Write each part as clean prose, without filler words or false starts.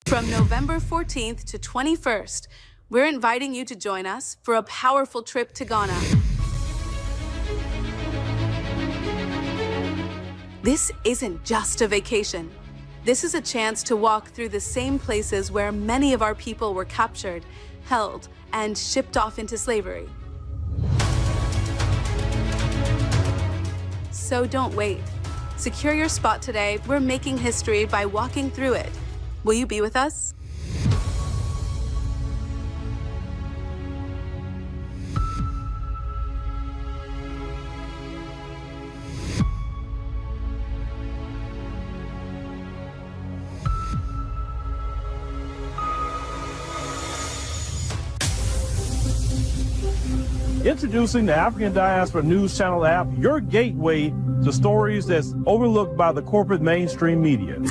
From November 14th to 21st, we're inviting you to join us for a powerful trip to Ghana. This isn't just a vacation. This is a chance to walk through the same places where many of our people were captured, held, and shipped off into slavery. So don't wait. Secure your spot today. We're making history by walking through it. Will you be with us? Introducing the African Diaspora News Channel app, your gateway to stories that's overlooked by the corporate mainstream media.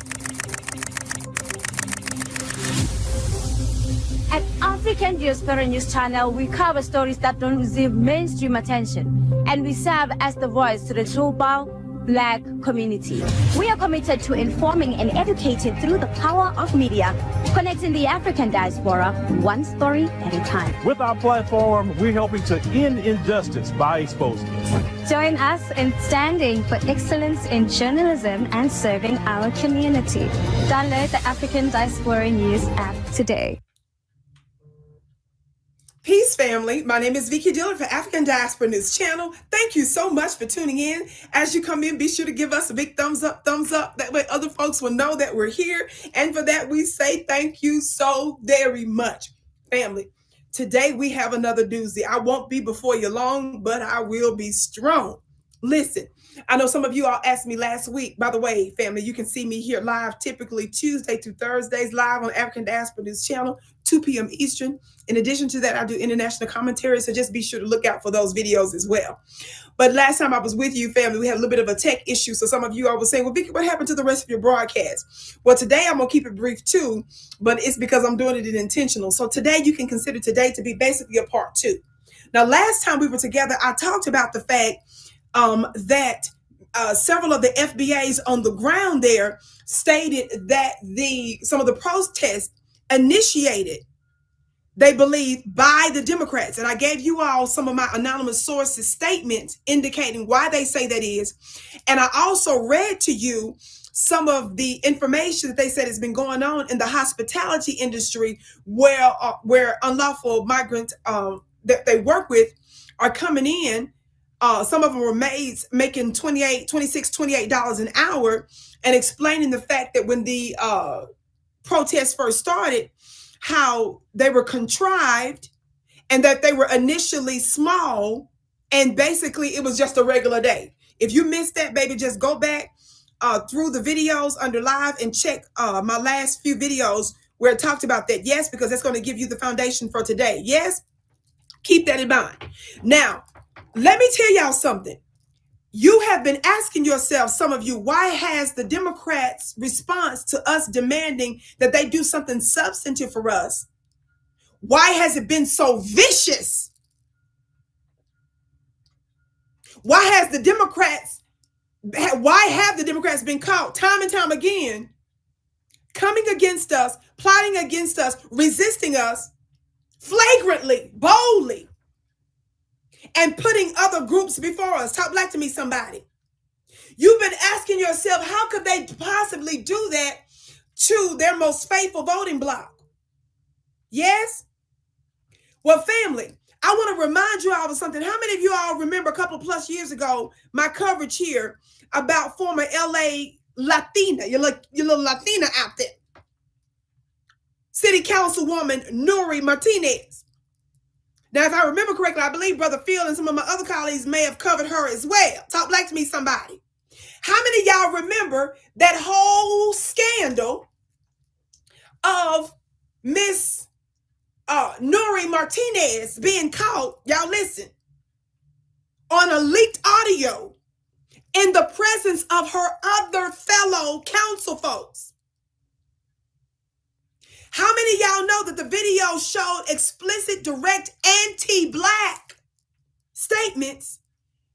At African Diaspora News Channel, we cover stories that don't receive mainstream attention, and we serve as the voice to the global Black community. We are committed to informing and educating through the power of media, connecting the African diaspora one story at a time. With our platform, we're helping to end injustice by exposing it. Join us in standing for excellence in journalism and serving our community. Download the African Diaspora News app today. Peace, family. My name is Vicki Dillard for African Diaspora News Channel. Thank you so much for tuning in. As you come in, be sure to give us a big thumbs up. That way other folks will know that we're here. And for that, we say thank you so very much. Family, today we have another doozy. I won't be before you long, but I will be strong. Listen, I know some of you all asked me last week. By the way, family, you can see me here live typically Tuesday through Thursdays live on African Diaspora News Channel, 2 p.m. Eastern. In addition to that, I do international commentary, so just be sure to look out for those videos as well. But last time I was with you, family, we had a little bit of a tech issue. So some of you all were saying, well, Vicki, what happened to the rest of your broadcast? Well, today I'm going to keep it brief too, but it's because I'm doing it intentional. So today you can consider today to be basically a part 2. Now, last time we were together, I talked about the fact that several of the FBAs on the ground there stated that some of the protests initiated, they believe, by the Democrats. And I gave you all some of my anonymous sources statements indicating why they say that is. And I also read to you some of the information that they said has been going on in the hospitality industry where unlawful migrants that they work with are coming in. Some of them were maids making $28 an hour, and explaining the fact that when the protests first started, how they were contrived and that they were initially small, and basically it was just a regular day. If you missed that, baby, just go back through the videos under live and check my last few videos where it talked about that. Yes, because that's going to give you the foundation for today. Yes, keep that in mind. Now, let me tell y'all something. You have been asking yourself, some of you, why has the Democrats' response to us demanding that they do something substantive for us? Why has it been so vicious? Why have the Democrats been caught time and time again coming against us, plotting against us, resisting us flagrantly, boldly, and putting other groups before us? Talk black to me, somebody. You've been asking yourself, how could they possibly do that to their most faithful voting bloc? Yes? Well, family, I want to remind you all of something. How many of you all remember a couple plus years ago, my coverage here about former LA Latina, your little Latina out there, City Councilwoman Nuri Martinez? Now, if I remember correctly, I believe Brother Phil and some of my other colleagues may have covered her as well. Talk black to me, somebody. How many of y'all remember that whole scandal of Miss Nuri Martinez being caught, y'all listen, on a leaked audio in the presence of her other fellow council folks? How many of y'all know that the video showed explicit, direct, anti-black statements,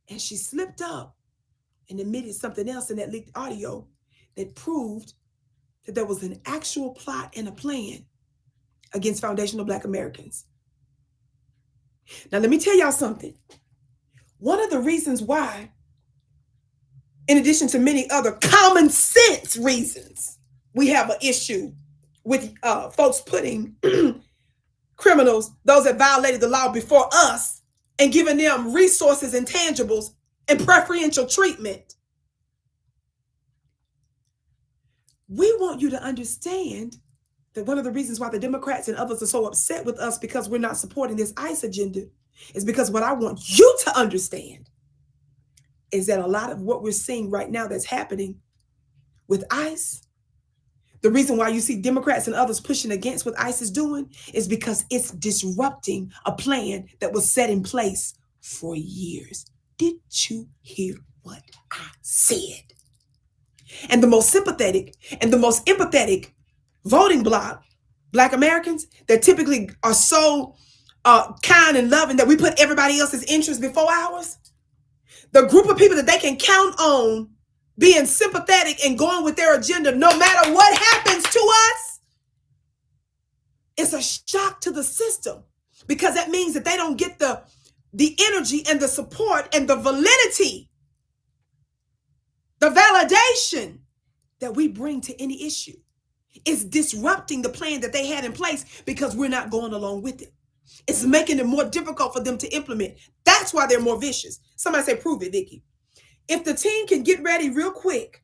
and she slipped up and admitted something else in that leaked audio that proved that there was an actual plot and a plan against foundational Black Americans. Now, let me tell y'all something. One of the reasons why, in addition to many other common sense reasons, we have an issue with folks putting criminals, those that violated the law before us, and giving them resources and tangibles and preferential treatment. We want you to understand that one of the reasons why the Democrats and others are so upset with us because we're not supporting this ICE agenda is because what I want you to understand is that a lot of what we're seeing right now that's happening with ICE, the reason why you see Democrats and others pushing against what ICE is doing is because it's disrupting a plan that was set in place for years. Did you hear what I said? And the most sympathetic and the most empathetic voting bloc, Black Americans, that typically are so kind and loving that we put everybody else's interests before ours, the group of people that they can count on being sympathetic and going with their agenda no matter what happens to us, it's a shock to the system, because that means that they don't get the energy and the support and the validity, the validation that we bring to any issue. It's disrupting the plan that they had in place because we're not going along with it. It's making it more difficult for them to implement. That's why they're more vicious. Somebody say, prove it, Vicki. If the team can get ready real quick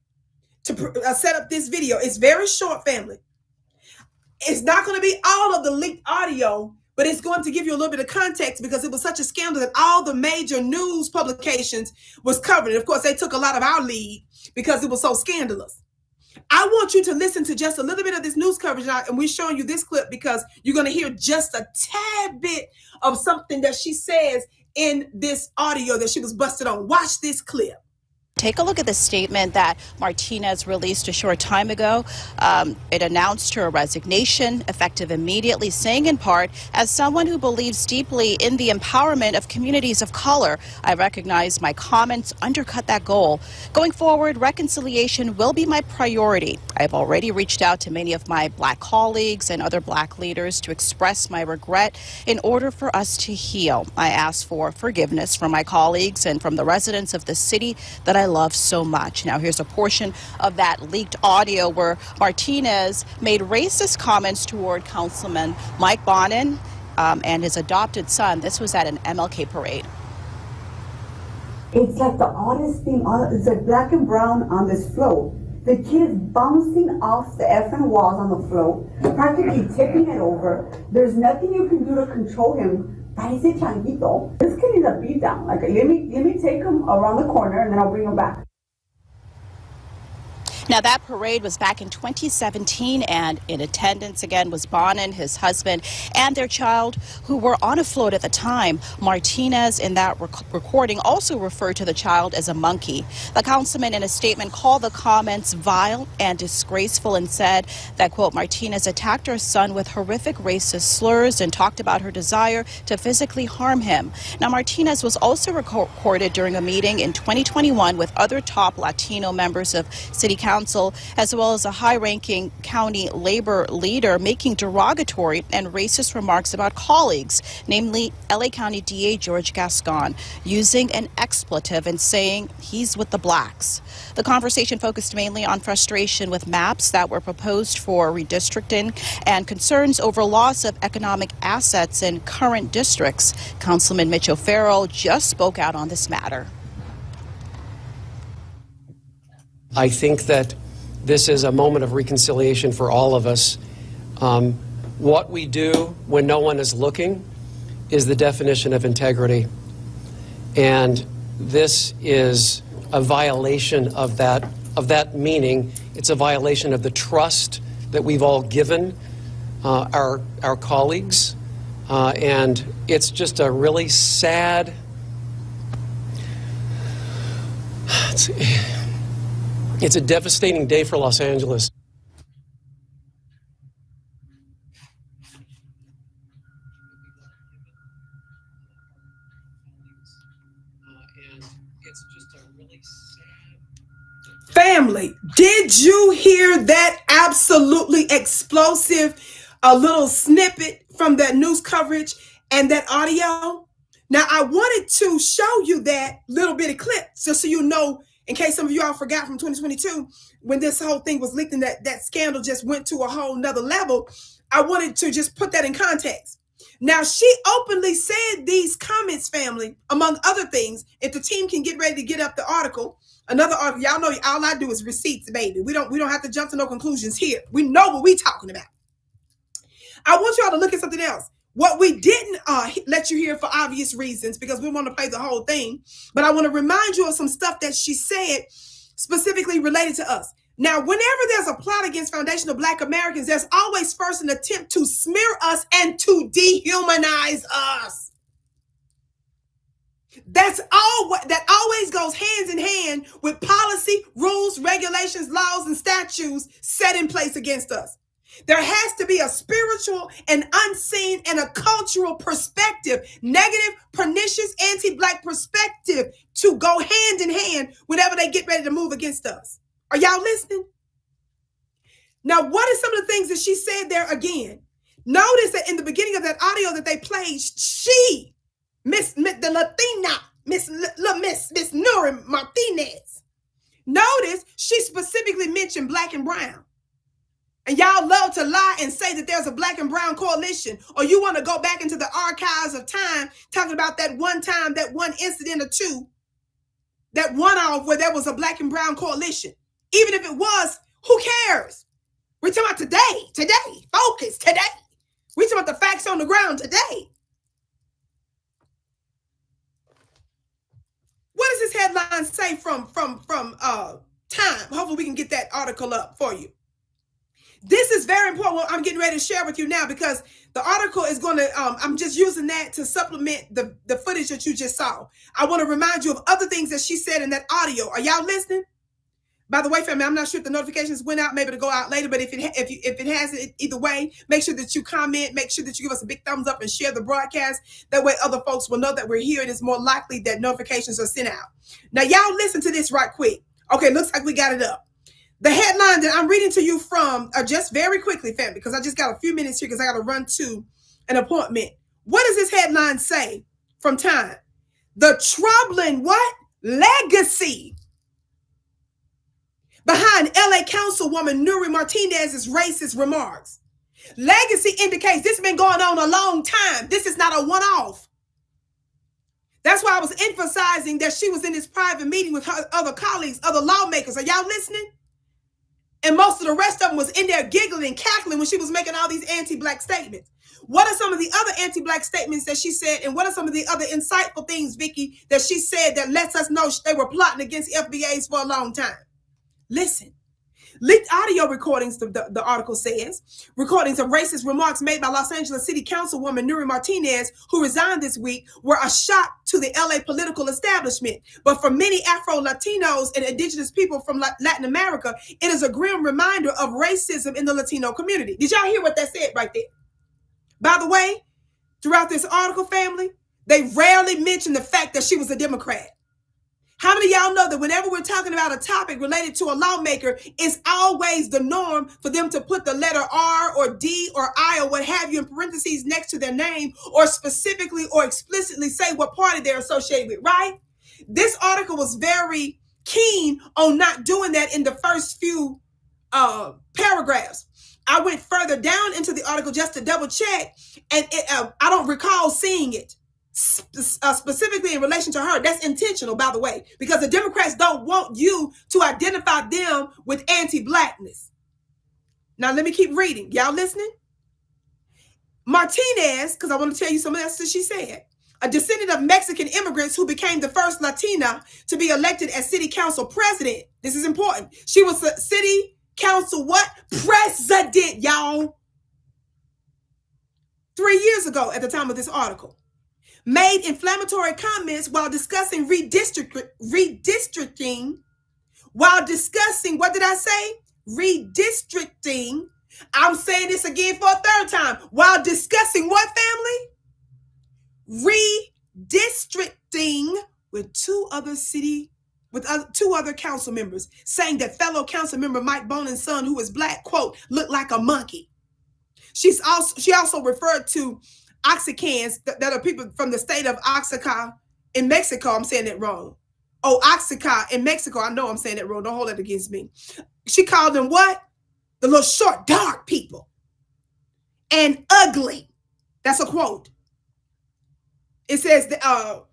to set up this video, it's very short, family. It's not going to be all of the leaked audio, but it's going to give you a little bit of context because it was such a scandal that all the major news publications was covering it. Of course, they took a lot of our lead because it was so scandalous. I want you to listen to just a little bit of this news coverage, and we're showing you this clip because you're going to hear just a tad bit of something that she says in this audio that she was busted on. Watch this clip. Take a look at the statement that Martinez released a short time ago. It announced her resignation, effective immediately, saying in part, as someone who believes deeply in the empowerment of communities of color, I recognize my comments undercut that goal. Going forward, reconciliation will be my priority. I've already reached out to many of my Black colleagues and other Black leaders to express my regret in order for us to heal. I ask for forgiveness from my colleagues and from the residents of the city that I love so much. Now here's a portion of that leaked audio where Martinez made racist comments toward Councilman Mike Bonin and his adopted son. This was at an MLK parade. It's like the oddest thing. It's like black and brown on this float. The kid is bouncing off the effing walls on the float, practically tipping it over. There's nothing you can do to control him. Parece changuito. This kid needs a beat down. Like, let me take him around the corner and then I'll bring him back. Now, that parade was back in 2017, and in attendance again was Bonin, his husband, and their child, who were on a float at the time. Martinez, in that recording, also referred to the child as a monkey. The councilman, in a statement, called the comments vile and disgraceful and said that, quote, Martinez attacked her son with horrific racist slurs and talked about her desire to physically harm him. Now, Martinez was also recorded during a meeting in 2021 with other top Latino members of City Council, as well as a high-ranking county labor leader, making derogatory and racist remarks about colleagues, namely LA County DA George Gascon, using an expletive and saying he's with the blacks. The conversation focused mainly on frustration with maps that were proposed for redistricting and concerns over loss of economic assets in current districts. Councilman Mitch O'Farrell just spoke out on this matter. I think that this is a moment of reconciliation for all of us. What we do when no one is looking is the definition of integrity. And this is a violation of that meaning. It's a violation of the trust that we've all given our colleagues. And it's just a really sad... It's a devastating day for Los Angeles. And it's just a really sad... Family, did you hear that absolutely explosive little snippet from that news coverage and that audio? Now, I wanted to show you that little bitty clip just so you know, in case some of you all forgot from 2022, when this whole thing was leaked and that scandal just went to a whole nother level. I wanted to just put that in context. Now, she openly said these comments, family, among other things. If the team can get ready to get up the article, another article, y'all know all I do is receipts, baby. We don't have to jump to no conclusions here. We know what we're talking about. I want y'all to look at something else. What we didn't let you hear for obvious reasons, because we want to play the whole thing, but I want to remind you of some stuff that she said specifically related to us. Now, whenever there's a plot against foundational Black Americans, there's always first an attempt to smear us and to dehumanize us. That always goes hands in hand with policy, rules, regulations, laws, and statutes set in place against us. There has to be a spiritual and unseen and a cultural perspective, negative, pernicious, anti-Black perspective to go hand in hand whenever they get ready to move against us. Are y'all listening? Now, what are some of the things that she said there again? Notice that in the beginning of that audio that they played, she, the Latina, Miss Nuri Martinez. Notice she specifically mentioned Black and brown. And y'all love to lie and say that there's a Black and brown coalition, or you want to go back into the archives of time talking about that one time, that one incident or two, that one-off where there was a Black and brown coalition. Even if it was, who cares? We're talking about today, focus, today. We're talking about the facts on the ground today. What does this headline say from Time? Hopefully we can get that article up for you. This is very important. What I'm getting ready to share with you now, because the article is going to, I'm just using that to supplement the footage that you just saw. I want to remind you of other things that she said in that audio. Are y'all listening? By the way, family, I'm not sure if the notifications went out, maybe to go out later, but if it hasn't, either way, make sure that you comment, make sure that you give us a big thumbs up and share the broadcast. That way other folks will know that we're here, and it's more likely that notifications are sent out. Now, y'all listen to this right quick. Okay, looks like we got it up. The headline that I'm reading to you from, just very quickly, family, because I just got a few minutes here because I got to run to an appointment. What does this headline say from Time? The troubling what? Legacy behind LA Councilwoman Nuri Martinez's racist remarks. Legacy indicates this has been going on a long time. This is not a one-off. That's why I was emphasizing that she was in this private meeting with her other colleagues, other lawmakers. Are y'all listening? And most of the rest of them was in there giggling and cackling when she was making all these anti-Black statements. What are some of the other anti-Black statements that she said? And what are some of the other insightful things, Vicki, that she said that lets us know they were plotting against FBAs for a long time? Listen. Leaked audio recordings, the article says, recordings of racist remarks made by Los Angeles City Councilwoman Nuri Martinez, who resigned this week, were a shock to the LA political establishment. But for many Afro-Latinos and indigenous people from Latin America, it is a grim reminder of racism in the Latino community. Did y'all hear what that said right there? By the way, throughout this article, family, they rarely mention the fact that she was a Democrat. How many of y'all know that whenever we're talking about a topic related to a lawmaker, it's always the norm for them to put the letter R or D or I or what have you in parentheses next to their name, or specifically or explicitly say what party they're associated with, right? This article was very keen on not doing that in the first few paragraphs. I went further down into the article just to double check, and I don't recall seeing it. Specifically in relation to her. That's intentional, by the way, because the Democrats don't want you to identify them with anti-Blackness. Now, let me keep reading. Y'all listening? Martinez, because I want to tell you something else that she said, a descendant of Mexican immigrants who became the first Latina to be elected as city council president. This is important. She was a city council what? President, y'all. 3 years ago at the time of this article. Made inflammatory comments while discussing redistricting, while discussing, what did I say? Redistricting. I'm saying this again for a third time. While discussing what, family? Redistricting with with two other council members, saying that fellow council member Mike Bonen's son, who is black, quote, looked like a monkey. She also referred to Oaxicans that are people from the state of Oaxaca in Mexico. I'm saying it wrong. Oh, Oaxaca in Mexico. I know I'm saying it wrong. Don't hold it against me. She called them what? The little short, dark people. And ugly. That's a quote. It says that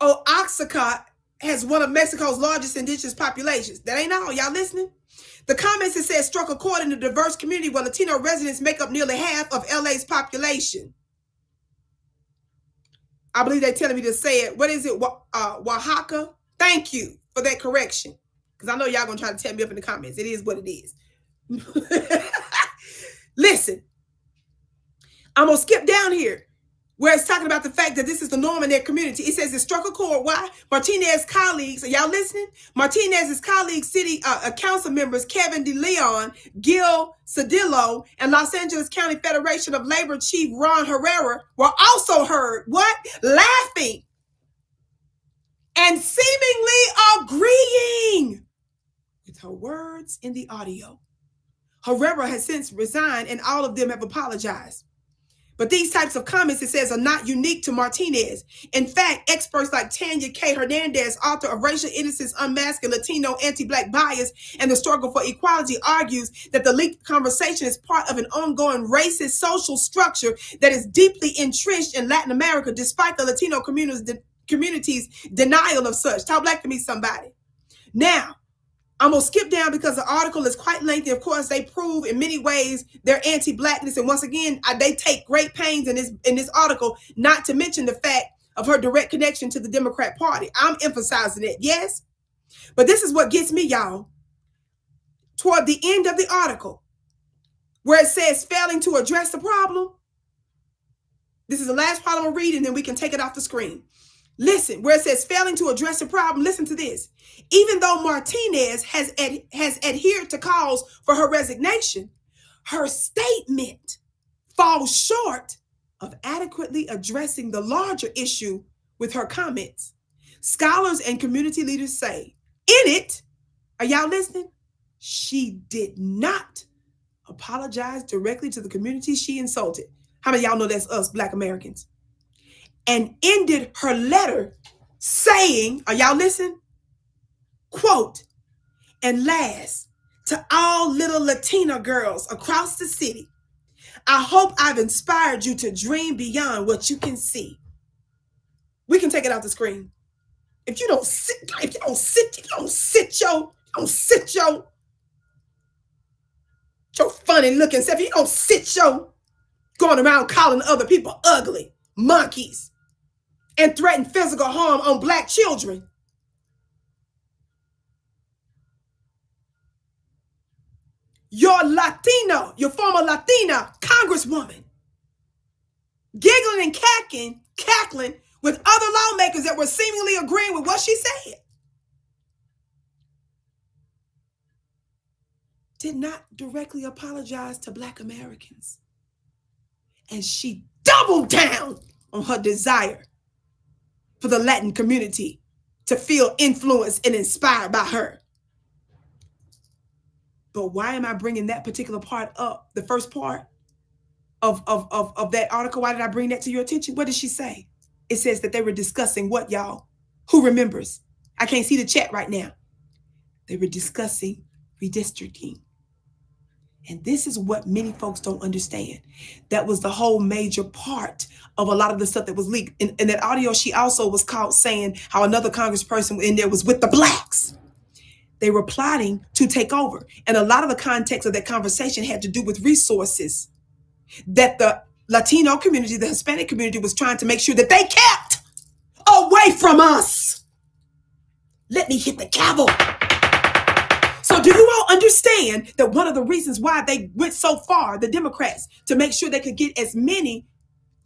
Oaxaca has one of Mexico's largest indigenous populations. That ain't all. Y'all listening? The comments, it says, struck a chord in a diverse community where Latino residents make up nearly half of LA's population. I believe they're telling me to say it. What is it? Oaxaca? Thank you for that correction. Because I know y'all going to try to tell me up in the comments. It is what it is. Listen, I'm going to skip down here where it's talking about the fact that this is the norm in their community. It says it struck a chord. Why? Martinez's colleagues, are y'all listening? Martinez's colleagues, city council members Kevin DeLeon, Gil Cedillo, and Los Angeles County Federation of Labor Chief Ron Herrera were also heard, what? Laughing and seemingly agreeing with her words in the audio. Herrera has since resigned and all of them have apologized. But these types of comments, it says, are not unique to Martinez. In fact, experts like Tanya K. Hernandez, author of Racial Innocence, Unmasking Latino Anti-Black Bias and the Struggle for Equality, argues that the leaked conversation is part of an ongoing racist social structure that is deeply entrenched in Latin America, despite the Latino community's denial of such. Talk black to me, somebody. Now, I'm going to skip down because the article is quite lengthy. Of course, they prove in many ways their anti-blackness. And once again, they take great pains in this article, not to mention the fact of her direct connection to the Democrat Party. I'm emphasizing it, yes. But this is what gets me, y'all. Toward the end of the article, where it says failing to address the problem. This is the last part I'm going to read, and then we can take it off the screen. Listen, where it says failing to address the problem, listen to this. Even though Martinez has adhered to calls for her resignation, her statement falls short of adequately addressing the larger issue with her comments. Scholars and community leaders say, in it, are y'all listening? She did not apologize directly to the community she insulted. How many of y'all know that's us, Black Americans? And ended her letter saying, are y'all listening? Quote, and last, to all little Latina girls across the city, I hope I've inspired you to dream beyond what you can see. We can take it off the screen. If you don't sit your funny looking self, you don't sit your going around calling other people ugly monkeys and threaten physical harm on Black children. Your former Latina congresswoman, giggling and cackling with other lawmakers that were seemingly agreeing with what she said, did not directly apologize to Black Americans. And she doubled down on her desire for the Latin community to feel influenced and inspired by her. But why am I bringing that particular part up? The first part of that article, why did I bring that to your attention? What did she say? It says that they were discussing what, y'all? Who remembers? I can't see the chat right now. They were discussing redistricting. And this is what many folks don't understand. That was the whole major part of a lot of the stuff that was leaked. In that audio, she also was caught saying how another congressperson in there was with the Blacks. They were plotting to take over. And a lot of the context of that conversation had to do with resources that the Latino community, the Hispanic community, was trying to make sure that they kept away from us. Let me hit the gavel. So do you all understand that one of the reasons why they went so far, the Democrats, to make sure they could get as many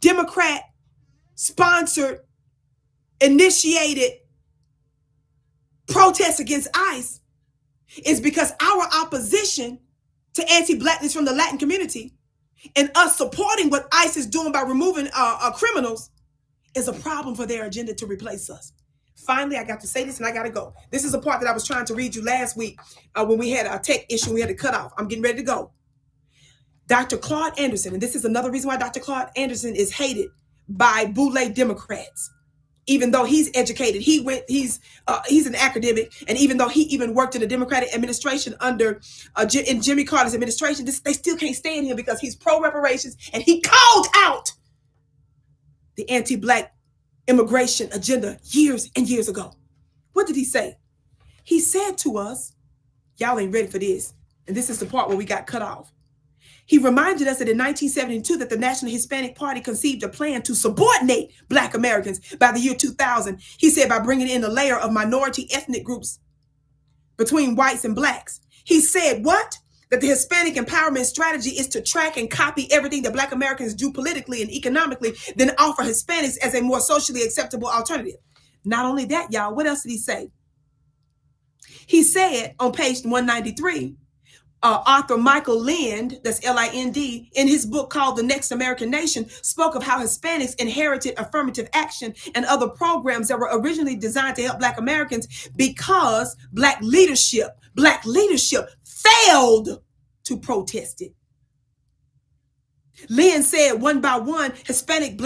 Democrat-sponsored, initiated protests against ICE is because our opposition to anti-Blackness from the Latin community and us supporting what ICE is doing by removing criminals is a problem for their agenda to replace us. Finally, I got to say this and I got to go. This is a part that I was trying to read you last week when we had a tech issue. We had to cut off. I'm getting ready to go. Dr. Claude Anderson, and this is another reason why Dr. Claude Anderson is hated by boule Democrats. Even though he's educated, he's an academic, and even though he even worked in the Democratic administration under in Jimmy Carter's administration, they still can't stand him because he's pro-reparations, and he called out the anti-Black immigration agenda years and years ago. What did he say? He said to us, y'all ain't ready for this, and this is the part where we got cut off. He reminded us that in 1972 that the National Hispanic Party conceived a plan to subordinate Black Americans by the year 2000. He said by bringing in a layer of minority ethnic groups between whites and Blacks. He said what? That the Hispanic empowerment strategy is to track and copy everything that Black Americans do politically and economically, then offer Hispanics as a more socially acceptable alternative. Not only that, y'all, what else did he say? He said on page 193, author Michael Lind, that's L-I-N-D, in his book called The Next American Nation, spoke of how Hispanics inherited affirmative action and other programs that were originally designed to help Black Americans because Black leadership failed to protest it. Lind said one by one, Hispanic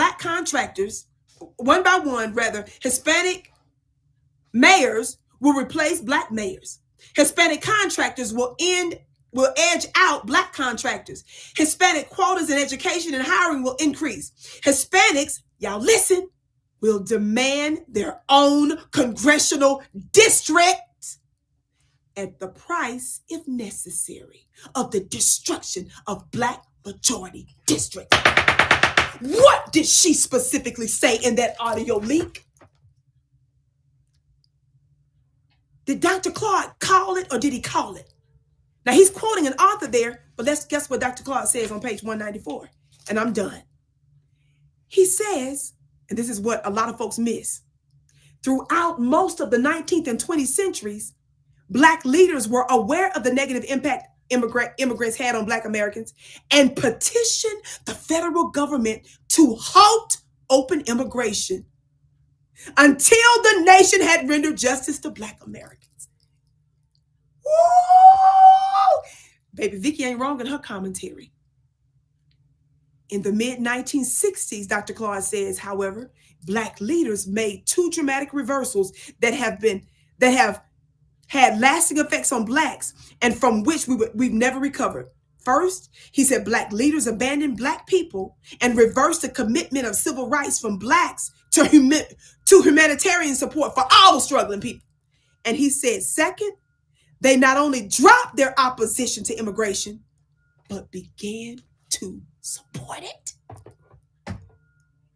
mayors will replace Black mayors. Hispanic contractors will edge out Black contractors. Hispanic quotas in education and hiring will increase. Hispanics, y'all listen, will demand their own congressional district at the price, if necessary, of the destruction of Black majority districts. What did she specifically say in that audio leak? Did Dr. Claude call it or did he call it? Now, he's quoting an author there, but let's guess what Dr. Claude says on page 194, and I'm done. He says, and this is what a lot of folks miss, throughout most of the 19th and 20th centuries, Black leaders were aware of the negative impact immigrants had on Black Americans and petitioned the federal government to halt open immigration until the nation had rendered justice to Black Americans. Woo! Baby Vicki ain't wrong in her commentary. In the mid-1960s, Dr. Claude says, however, Black leaders made two dramatic reversals that have had lasting effects on Blacks and from which we've never recovered. First, he said Black leaders abandoned Black people and reversed the commitment of civil rights from Blacks to humanitarian support for all struggling people. And he said, second, they not only dropped their opposition to immigration, but began to support it.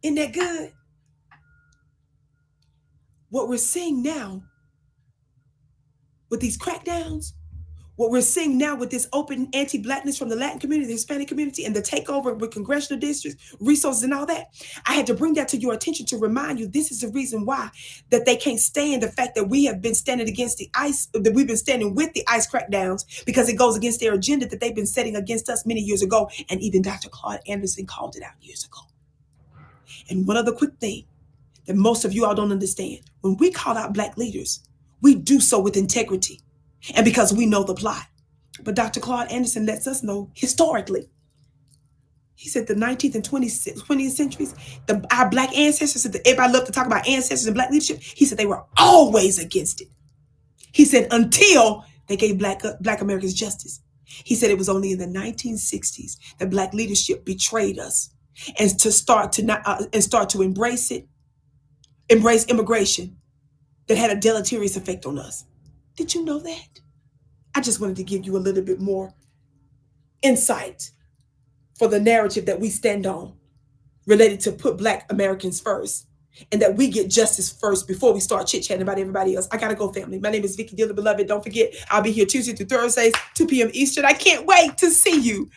Isn't that good? What we're seeing now with these crackdowns, what we're seeing now with this open anti-Blackness from the Latin community, the Hispanic community, and the takeover with congressional districts, resources, and all that, I had to bring that to your attention to remind you this is the reason why that they can't stand the fact that we have been standing against the ICE, that we've been standing with the ICE crackdowns, because it goes against their agenda that they've been setting against us many years ago, and even Dr. Claude Anderson called it out years ago. And one other quick thing that most of you all don't understand, when we call out Black leaders, we do so with integrity and because we know the plot. But Dr. Claude Anderson lets us know historically. He said the 19th and 20th centuries, our Black ancestors, everybody loved to talk about ancestors and Black leadership. He said they were always against it. He said until they gave Black Americans justice. He said it was only in the 1960s that Black leadership betrayed us and to start to embrace immigration that had a deleterious effect on us. Did you know that? I just wanted to give you a little bit more insight for the narrative that we stand on related to put Black Americans first and that we get justice first before we start chit-chatting about everybody else. I gotta go, family. My name is Vicki Dillard, beloved. Don't forget, I'll be here Tuesday through Thursdays, 2 p.m. Eastern. I can't wait to see you.